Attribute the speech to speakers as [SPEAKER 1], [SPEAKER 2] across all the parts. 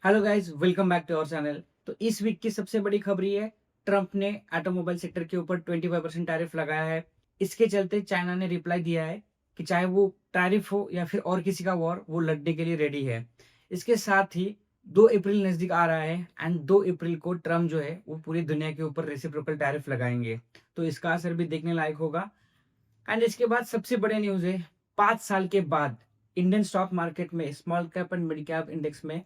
[SPEAKER 1] Hello guys, welcome back to our channel. तो इस week की सबसे बड़ी खबर ये है, ट्रंप ने ऑटोमोबाइल सेक्टर के ऊपर 25% टैरिफ लगाया है। इसके चलते चाइना ने रिप्लाई दिया है कि चाहे वो टैरिफ हो या फिर और किसी का वॉर, वो लड़ने के लिए रेडी है। इसके साथ ही 2 अप्रैल नज़दीक आ रहा है एंड 2 अप्रैल को ट्रंप जो है वो पूरी दुनिया के ऊपर रेसिप्रोकल टैरिफ लगाएंगे। तो इसका असर भी देखने लायक होगा। एंड इसके बाद सबसे बड़े न्यूज़ है, 5 साल के बाद इंडियन स्टॉक मार्केट में small cap and mid cap index में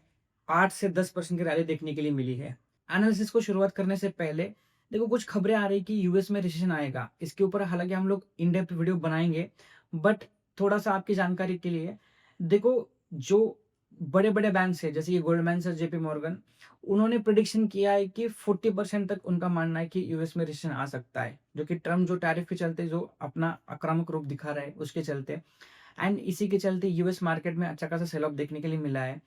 [SPEAKER 1] 8 से 10% की रैली देखने के लिए मिली है। एनालिसिस को शुरुआत करने से पहले देखो, कुछ खबरें आ रही कि यूएस में रिसेशन आएगा। इसके ऊपर हालाँकि हम लोग इन डेप्थ वीडियो बनाएँगे, बट थोड़ा-सा आपकी जानकारी के लिए देखो, जो बड़े-बड़े बैंक्स हैं जैसे ये गोल्डमैन सैक्स, जेपी मॉर्गन, उन्होंने प्रेडिक्शन किया है कि 40% तक उनका मानना है कि यूएस में रिसेशन आ सकता है, जो कि ट्रम्प जो टैरिफ के चलते जो अपना आक्रामक रूप दिखा रहा है उसके चलते। एंड इसी के चलते यूएस मार्केट में अच्छा खासा सेल ऑफ देखने के लिए मिला है।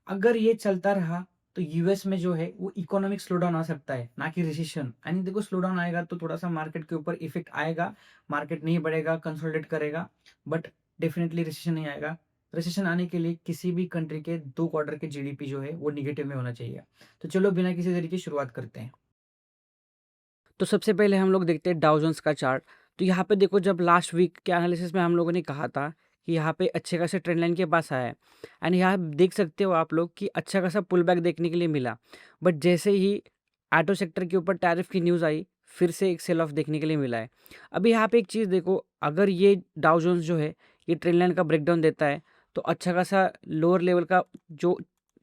[SPEAKER 1] अगर ये चलता रहा तो यूएस में जो है वो इकोनॉमिक स्लो डाउन आ सकता है, ना कि रिसेशन। एंड देखो, स्लो डाउन आएगा तो थोड़ा सा मार्केट के ऊपर इफेक्ट आएगा, मार्केट नहीं बढ़ेगा, कंसोलिडेट करेगा, बट डेफिनेटली रिसेशन नहीं आएगा। रिसेशन आने के लिए किसी भी कंट्री के 2 क्वार्टर के जीडीपी जो है वो नेगेटिव में होना चाहिए। तो चलो बिना किसी देरी की शुरुआत करते हैं। तो सबसे पहले हम लोग देखते हैं डाउ जोन्स का चार्ट। तो यहाँ पे देखो, जब लास्ट वीक के एनालिसिस में हम लोगों ने कहा था कि यहाँ पे अच्छे खासे ट्रेंड लाइन के पास आया है एंड यहाँ देख सकते हो आप लोग कि अच्छा खासा पुल बैक देखने के लिए मिला। बट जैसे ही ऑटो सेक्टर के ऊपर टैरिफ की न्यूज़ आई, फिर से एक सेल ऑफ देखने के लिए मिला है। अभी यहाँ पे एक चीज़ देखो, अगर ये डाउ जोन्स जो है ये ट्रेंड लाइन का ब्रेकडाउन देता है तो अच्छा खासा लोअर लेवल का जो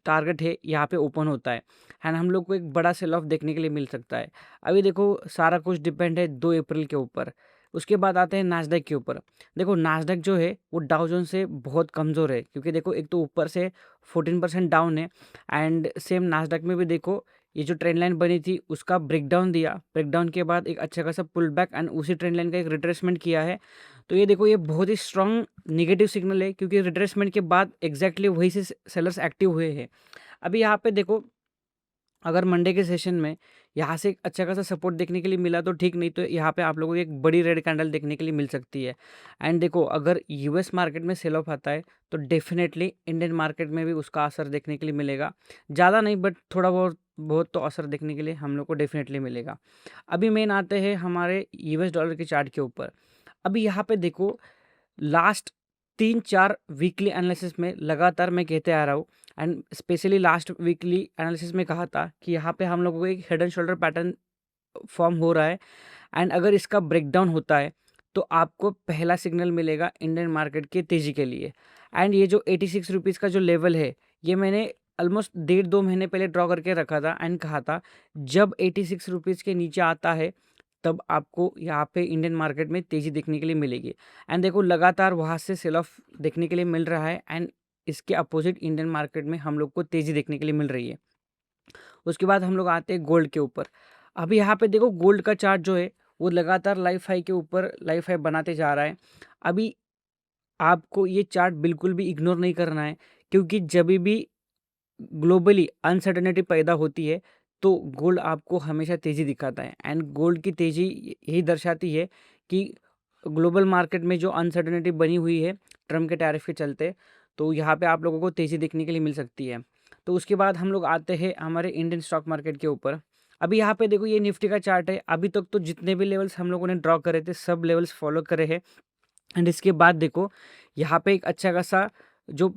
[SPEAKER 1] टारगेट है यहाँ पे ओपन होता है एंड हम लोग को एक बड़ा सेल ऑफ देखने के लिए मिल सकता है। अभी देखो, सारा कुछ डिपेंड है 2 अप्रैल के ऊपर। उसके बाद आते हैं नास्डैक के ऊपर। देखो, नास्डैक जो है वो डाउ जोन्स से बहुत कमज़ोर है, क्योंकि देखो एक तो ऊपर से 14% डाउन है एंड सेम नास्डैक में भी देखो ये जो ट्रेंड लाइन बनी थी उसका ब्रेकडाउन दिया। ब्रेकडाउन के बाद एक अच्छा खासा पुल बैक एंड उसी ट्रेंड लाइन का एक रिट्रेसमेंट किया है। तो ये देखो, ये बहुत ही स्ट्रॉन्ग नेगेटिव सिग्नल है, क्योंकि रिट्रेसमेंट के बाद एग्जैक्टली वही से सेलर्स एक्टिव हुए हैं। अभी यहाँ पे देखो, अगर मंडे के सेशन में यहाँ से एक अच्छा खासा सपोर्ट देखने के लिए मिला तो ठीक, नहीं तो यहाँ पे आप लोगों को एक बड़ी रेड कैंडल देखने के लिए मिल सकती है। एंड देखो, अगर यूएस मार्केट में सेल ऑफ आता है तो डेफिनेटली इंडियन मार्केट में भी उसका असर देखने के लिए मिलेगा। ज़्यादा नहीं, बट थोड़ा बहुत बहुत तो असर देखने के लिए हम लोग को डेफिनेटली मिलेगा। अभी मेन आते हैं हमारे यूएस डॉलर के चार्ट के ऊपर। अभी यहाँ पे देखो, लास्ट 3-4 वीकली एनालिसिस में लगातार मैं कहते आ रहा हूँ and specially last weekly analysis में कहा था कि यहाँ पे हम लोगों को एक head and shoulder pattern form हो रहा है एंड अगर इसका ब्रेकडाउन होता है तो आपको पहला सिग्नल मिलेगा इंडियन मार्केट की तेज़ी के लिए। एंड ये जो 86 रुपीज़ का जो लेवल है, ये मैंने ऑलमोस्ट 1.5-2 महीने पहले ड्रॉ करके रखा था एंड कहा था जब 86 रुपीज़ के नीचे आता है तब आपको यहाँ पे इंडियन मार्केट में तेज़ी देखने के लिए मिलेगी। एंड देखो, लगातार वहाँ से सेल ऑफ देखने के लिए मिल रहा है एंड इसके अपोजिट इंडियन मार्केट में हम लोग को तेज़ी देखने के लिए मिल रही है। उसके बाद हम लोग आते हैं गोल्ड के ऊपर। अभी यहाँ पे देखो, गोल्ड का चार्ट जो है वो लगातार लाइफ हाई के ऊपर लाइफ हाई बनाते जा रहा है। अभी आपको ये चार्ट बिल्कुल भी इग्नोर नहीं करना है, क्योंकि जभी भी ग्लोबली अनसर्टेनिटी पैदा होती है तो गोल्ड आपको हमेशा तेज़ी दिखाता है एंड गोल्ड की तेज़ी यही दर्शाती है कि ग्लोबल मार्केट में जो अनसर्टेनिटी बनी हुई है ट्रम्प के टैरिफ के चलते, तो यहाँ पे आप लोगों को तेज़ी देखने के लिए मिल सकती है। तो उसके बाद हम लोग आते हैं हमारे इंडियन स्टॉक मार्केट के ऊपर। अभी यहाँ पे देखो, ये निफ्टी का चार्ट है। अभी तक तो जितने भी लेवल्स हम लोगों ने ड्रॉ करे थे सब लेवल्स फॉलो करे हैं एंड इसके बाद देखो, यहाँ पे एक अच्छा खासा जो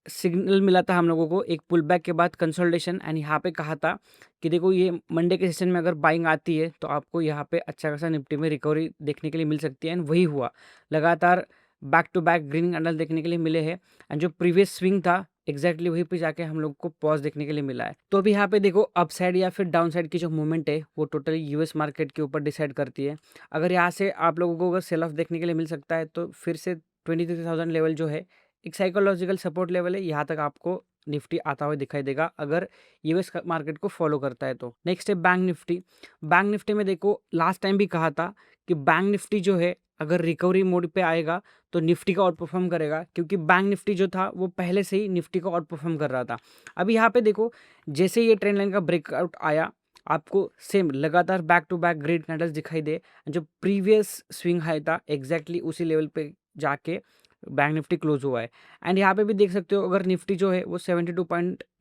[SPEAKER 1] सिग्नल मिला था हम लोगों को, एक पुल बैक के बाद कंसोलिडेशन एंड यहाँ पे कहा था कि देखो, ये मंडे के सेशन में अगर बाइंग आती है तो आपको यहाँ पे अच्छा खासा निफ्टी में रिकवरी देखने के लिए मिल सकती है एंड वही हुआ। लगातार back to back green candle देखने के लिए मिले हैं एंड जो प्रीवियस स्विंग था एग्जैक्टली वहीं पे जाके हम लोग को पॉज देखने के लिए मिला है। तो अभी यहाँ पे देखो, अपसाइड या फिर डाउन साइड की जो मूवमेंट है वो टोटली यूएस मार्केट के ऊपर डिसाइड करती है। अगर यहाँ से आप लोगों को अगर सेल ऑफ देखने के लिए मिल सकता है तो फिर से 23,000 लेवल जो है एक साइकोलॉजिकल सपोर्ट लेवल है, यहाँ तक आपको निफ्टी आता हुआ दिखाई देगा अगर यूएस मार्केट को फॉलो करता है तो। नेक्स्ट है बैंक निफ्टी। बैंक निफ्टी में देखो, लास्ट टाइम भी कहा था कि बैंक निफ्टी जो है अगर रिकवरी मोड पे आएगा तो निफ्टी का आउट परफॉर्म करेगा, क्योंकि बैंक निफ्टी जो था वो पहले से ही निफ्टी को आउट परफॉर्म कर रहा था। अभी यहाँ पे देखो, जैसे ये ट्रेंड लाइन का ब्रेकआउट आया, आपको सेम लगातार back to back grade candles दिखाई दे। जो प्रीवियस स्विंग हाई था एग्जैक्टली उसी लेवल पे जाके बैंक निफ्टी क्लोज हुआ है एंड यहाँ पे भी देख सकते हो, अगर निफ्टी जो है वो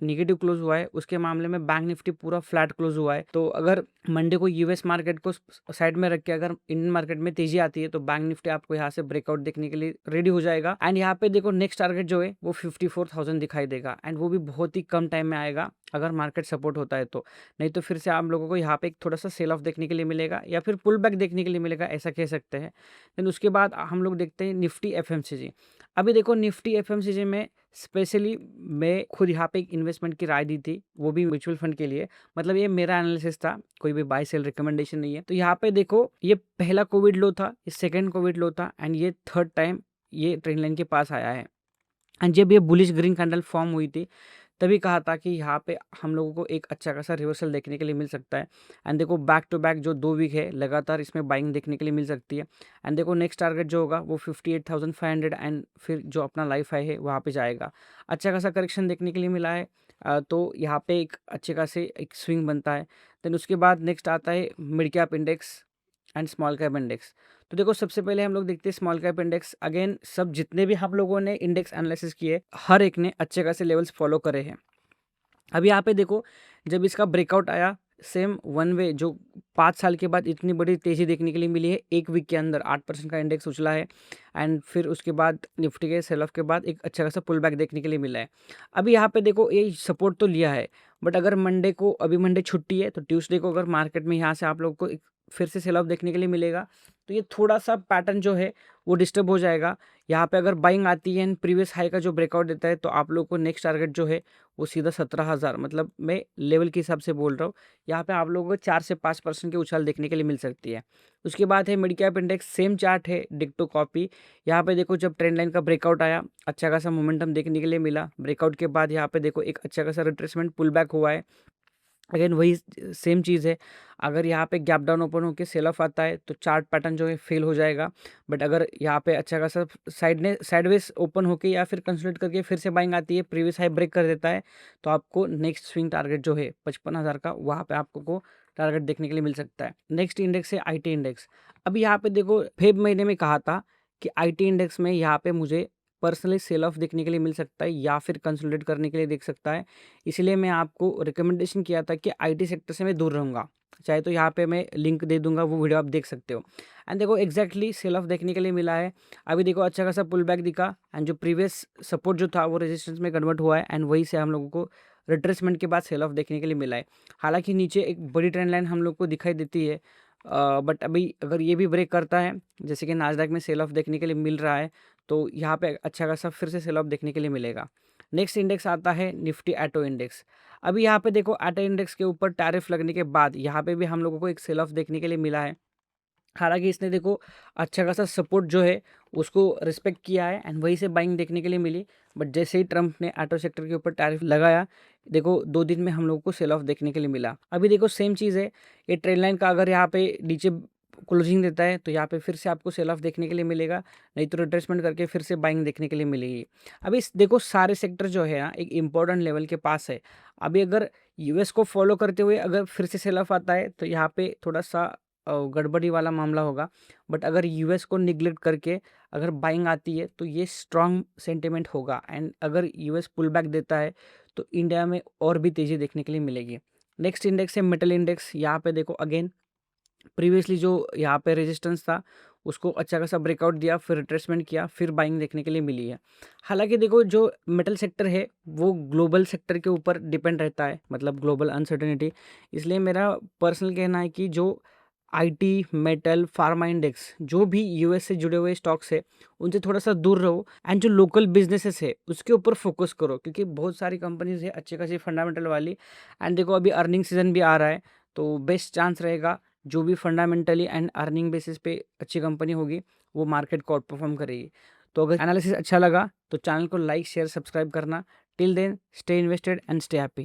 [SPEAKER 1] नेगेटिव क्लोज हुआ है, उसके मामले में बैंक निफ्टी पूरा फ्लैट क्लोज हुआ है। तो अगर मंडे को यूएस मार्केट को साइड में रख के अगर इंडियन मार्केट में तेजी आती है तो बैंक निफ्टी आपको यहाँ से ब्रेकआउट देखने के लिए रेडी हो जाएगा। एंड यहाँ पे देखो नेक्स्ट टारगेट जो है वो 54,000 दिखाई देगा, एंड वो भी बहुत ही कम टाइम में आएगा अगर मार्केट सपोर्ट होता है तो। नहीं तो फिर से आप लोगों को यहाँ पे एक थोड़ा सा सेल ऑफ देखने के लिए मिलेगा या फिर पुल बैक देखने के लिए मिलेगा, ऐसा कह सकते हैं। देन उसके बाद हम लोग देखते हैं निफ्टी एफएमसीजी। अभी देखो निफ्टी एफएमसीजी में स्पेशली मैं खुद यहाँ पे एक इन्वेस्टमेंट की राय दी थी, वो भी म्यूचुअल फंड के लिए। मतलब ये मेरा एनालिसिस था, कोई भी बाय सेल रिकमेंडेशन नहीं है। तो यहाँ पे देखो ये पहला कोविड लो था, ये सेकंड कोविड लो था, एंड ये थर्ड टाइम ये ट्रेंड लाइन के पास आया है। एंड जब ये बुलिश ग्रीन कैंडल फॉर्म हुई थी तभी कहा था कि यहाँ पे हम लोगों को एक अच्छा खासा रिवर्सल देखने के लिए मिल सकता है। एंड देखो बैक टू बैक जो 2 वीक है लगातार इसमें बाइंग देखने के लिए मिल सकती है। एंड देखो नेक्स्ट टारगेट जो होगा वो 58,500 एंड फिर जो अपना लाइफ हाई है वहाँ पे जाएगा। अच्छा खासा करेक्शन देखने के लिए मिला है। तो यहाँ पे एक अच्छे खासे एक स्विंग बनता है। देन उसके बाद नेक्स्ट आता है mid cap index and small cap index. तो देखो सबसे पहले हम लोग देखते हैं स्मॉल कैप इंडेक्स। अगेन सब जितने भी हम लोगों ने इंडेक्स एनालिसिस किए हर एक ने अच्छे खासे लेवल्स फॉलो करे हैं। अब यहाँ पे देखो जब इसका ब्रेकआउट आया सेम वन वे जो 5 साल के बाद इतनी बड़ी तेज़ी देखने के लिए मिली है, एक वीक के अंदर 8% का इंडेक्स उछला है। एंड फिर उसके बाद निफ्टी के सेल ऑफ के बाद एक अच्छा खासा पुल बैक देखने के लिए मिला है। अभी यहाँ पे देखो ये सपोर्ट तो लिया है, बट अगर मंडे को, अभी मंडे छुट्टी है तो ट्यूसडे को अगर मार्केट में यहाँ से आप लोग को एक फिर से सेल ऑफ देखने के लिए मिलेगा तो ये थोड़ा सा पैटर्न जो है वो डिस्टर्ब हो जाएगा। यहाँ पे अगर बाइंग आती है एंड प्रीवियस हाई का जो ब्रेकआउट देता है तो आप लोग को नेक्स्ट टारगेट जो है वो सीधा 17,000, मतलब मैं लेवल के हिसाब से बोल रहा हूँ। यहाँ पे आप लोगों को 4 से 5% की उछाल देखने के लिए मिल सकती है। उसके बाद है mid cap index, same chart है डिक्टो कॉपी। यहाँ पे देखो जब ट्रेंड लाइन का ब्रेकआउट आया अच्छा खासा मोमेंटम देखने के लिए मिला। ब्रेकआउट के बाद यहाँ पे देखो एक अच्छा खासा रिट्रेसमेंट पुल बैक हुआ है। अगेन वही सेम चीज़ है, अगर यहाँ पे गैप डाउन ओपन होकर सेल ऑफ आता है तो चार्ट पैटर्न जो है फेल हो जाएगा। बट अगर यहाँ पे अच्छा खासा साइडवेज ओपन होके या फिर कंसोलिडेट करके फिर से बाइंग आती है, प्रीवियस हाई ब्रेक कर देता है, तो आपको नेक्स्ट स्विंग टारगेट जो है 55,000 का वहाँ पे आपको को टारगेट देखने के लिए मिल सकता है। नेक्स्ट इंडेक्स है IT इंडेक्स। अभी यहाँ पे देखो फेब महीने में कहा था कि IT इंडेक्स में यहाँ पे मुझे पर्सनली सेल ऑफ देखने के लिए मिल सकता है या फिर कंसोलिडेट करने के लिए देख सकता है। इसलिए मैं आपको रिकमेंडेशन किया था कि IT सेक्टर से मैं दूर रहूँगा। चाहे तो यहाँ पे मैं लिंक दे दूँगा, वो वीडियो आप देख सकते हो। एंड देखो एग्जैक्टली सेल ऑफ देखने के लिए मिला है। अभी देखो अच्छा खासा पुल बैक दिखा एंड जो प्रीवियस सपोर्ट जो था वो रेजिस्टेंस में कन्वर्ट हुआ है, एंड वहीं से हम लोगों को रिट्रेसमेंट के बाद सेल ऑफ देखने के लिए मिला है। हालांकि नीचे एक बड़ी ट्रेंड लाइन हम लोग को दिखाई देती है, बट अभी अगर ये भी ब्रेक करता है जैसे कि नास्डैक में सेल ऑफ देखने के लिए मिल रहा है तो यहाँ पे अच्छा खासा फिर से सेल ऑफ देखने के लिए मिलेगा। नेक्स्ट इंडेक्स आता है निफ्टी ऑटो इंडेक्स। अभी यहाँ पे देखो ऑटो इंडेक्स के ऊपर टैरिफ लगने के बाद यहाँ पे भी हम लोगों को एक सेल ऑफ देखने के लिए मिला है। हालांकि इसने देखो अच्छा खासा सपोर्ट जो है उसको रिस्पेक्ट किया है एंड वहीं से बाइंग देखने के लिए मिली। बट जैसे ही ट्रंप ने ऑटो सेक्टर के ऊपर टैरिफ लगाया, देखो 2 दिन में हम लोगों को सेल ऑफ देखने के लिए मिला। अभी देखो सेम चीज़ है, ये ट्रेंड लाइन का अगर यहाँ पे नीचे क्लोजिंग देता है तो यहाँ पे फिर से आपको सेल ऑफ देखने के लिए मिलेगा, नहीं तो रिट्रेसमेंट करके फिर से बाइंग देखने के लिए मिलेगी। अभी देखो सारे सेक्टर जो है ना एक इंपॉर्टेंट लेवल के पास है। अभी अगर यूएस को फॉलो करते हुए अगर फिर से सेल ऑफ आता है तो यहाँ पे थोड़ा सा गड़बड़ी वाला मामला होगा। बट अगर यूएस को निगलेक्ट करके अगर बाइंग आती है तो ये स्ट्रॉन्ग सेंटिमेंट होगा, एंड अगर यूएस पुल बैक देता है तो इंडिया में और भी तेज़ी देखने के लिए मिलेगी। नेक्स्ट इंडेक्स है मेटल इंडेक्स। यहाँ पे देखो अगेन प्रीवियसली जो यहाँ पे रेजिस्टेंस था उसको अच्छा खासा ब्रेकआउट दिया, फिर रिट्रेसमेंट किया, फिर बाइंग देखने के लिए मिली है। हालांकि देखो जो मेटल सेक्टर है वो ग्लोबल सेक्टर के ऊपर डिपेंड रहता है, मतलब ग्लोबल अनसर्टेनिटी। इसलिए मेरा पर्सनल कहना है कि जो आईटी, मेटल, फार्मा इंडेक्स जो भी यूएस से जुड़े हुए स्टॉक्स है उनसे थोड़ा सा दूर रहो, एंड जो लोकल बिजनेसेस है उसके ऊपर फोकस करो, क्योंकि बहुत सारी कंपनीज है अच्छी खासी फंडामेंटल वाली। एंड देखो अभी अर्निंग सीजन भी आ रहा है तो बेस्ट चांस रहेगा जो भी फंडामेंटली एंड अर्निंग बेसिस पे अच्छी कंपनी होगी वो मार्केट को आउट परफॉर्म करेगी। तो अगर एनालिसिस अच्छा लगा तो चैनल को लाइक, शेयर, सब्सक्राइब करना। Till then stay invested and stay happy.